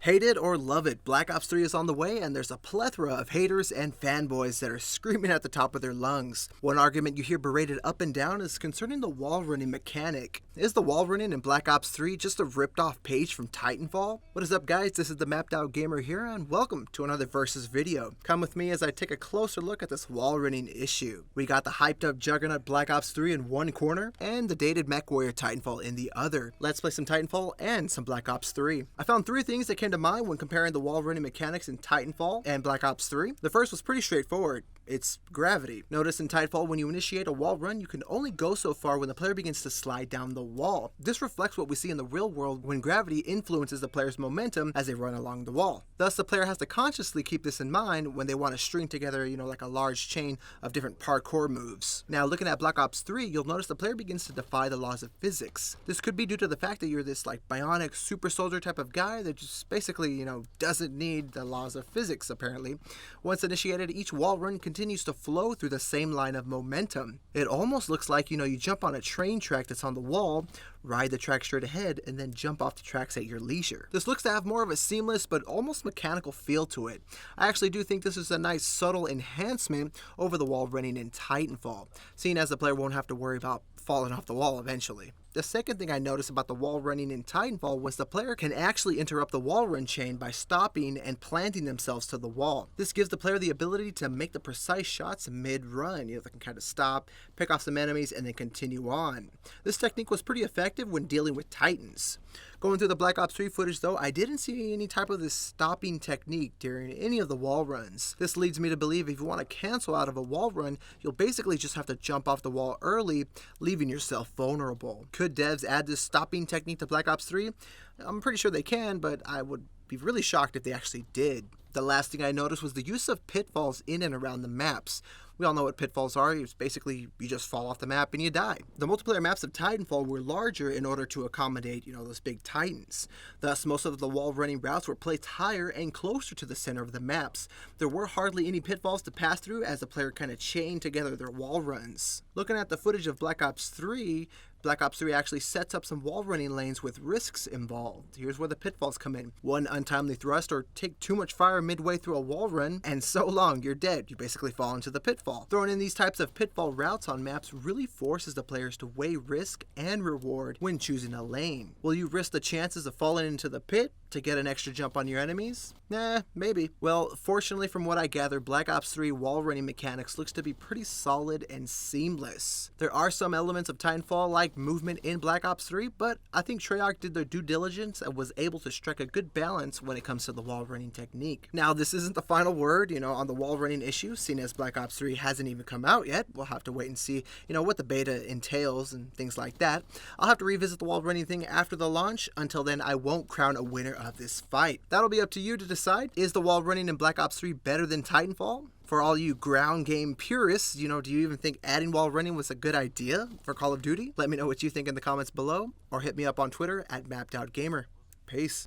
Hate it or love it, Black Ops 3 is on the way, and there's a plethora of haters and fanboys that are screaming at the top of their lungs. One argument you hear berated up and down is concerning the wall running mechanic. Is the wall running in Black Ops 3 just a ripped off page from Titanfall? What is up, guys? This is the Mapped Out Gamer here, and welcome to another Versus video. Come with me as I take a closer look at this wall running issue. We got the hyped up juggernaut Black Ops 3 in one corner, and the dated mech warrior Titanfall in the other. Let's play some Titanfall and some Black Ops 3. I found three things that came to mind when comparing the wall running mechanics in Titanfall and Black Ops 3. The first was pretty straightforward. It's gravity. Notice in Titanfall, when you initiate a wall run, you can only go so far when the player begins to slide down the wall. This reflects what we see in the real world when gravity influences the player's momentum as they run along the wall. Thus, the player has to consciously keep this in mind when they want to string together, like a large chain of different parkour moves. Now, looking at Black Ops 3, you'll notice the player begins to defy the laws of physics. This could be due to the fact that you're this bionic super soldier type of guy that just basically, doesn't need the laws of physics, apparently. Once initiated, each wall run continues to flow through the same line of momentum. It almost looks like, you jump on a train track that's on the wall, ride the track straight ahead, and then jump off the tracks at your leisure. This looks to have more of a seamless but almost mechanical feel to it. I actually do think this is a nice subtle enhancement over the wall running in Titanfall, seeing as the player won't have to worry about falling off the wall eventually. The second thing I noticed about the wall running in Titanfall was the player can actually interrupt the wall run chain by stopping and planting themselves to the wall. This gives the player the ability to make the precise shots mid-run. They can kind of stop, pick off some enemies, and then continue on. This technique was pretty effective when dealing with Titans. Going through the Black Ops 3 footage though, I didn't see any type of this stopping technique during any of the wall runs. This leads me to believe if you want to cancel out of a wall run, you'll basically just have to jump off the wall early, leaving yourself vulnerable. Could devs add this stopping technique to Black Ops 3? I'm pretty sure they can, but I would be really shocked if they actually did. The last thing I noticed was the use of pitfalls in and around the maps. We all know what pitfalls are. It's basically you just fall off the map and you die. The multiplayer maps of Titanfall were larger in order to accommodate, those big titans. Thus, most of the wall running routes were placed higher and closer to the center of the maps. There were hardly any pitfalls to pass through as the player kind of chained together their wall runs. Looking at the footage of Black Ops 3, Black Ops 3 actually sets up some wall running lanes with risks involved. Here's where the pitfalls come in. One untimely thrust or take too much fire midway through a wall run, and so long, you're dead. You basically fall into the pitfall. Throwing in these types of pitfall routes on maps really forces the players to weigh risk and reward when choosing a lane. Will you risk the chances of falling into the pit to get an extra jump on your enemies? Nah, maybe. Well, fortunately from what I gather, Black Ops 3 wall running mechanics looks to be pretty solid and seamless. There are some elements of Titanfall-like movement in Black Ops 3, but I think Treyarch did their due diligence and was able to strike a good balance when it comes to the wall running technique. Now, this isn't the final word, on the wall running issue, seeing as Black Ops 3 hasn't even come out yet. We'll have to wait and see, what the beta entails and things like that. I'll have to revisit the wall running thing after the launch. Until then, I won't crown a winner of this fight. That'll be up to you to decide. Is the wall running in Black Ops 3 better than Titanfall? For all you ground game purists, do you even think adding wall running was a good idea for Call of Duty? Let me know what you think in the comments below, or hit me up on Twitter at MappedOutGamer. Peace.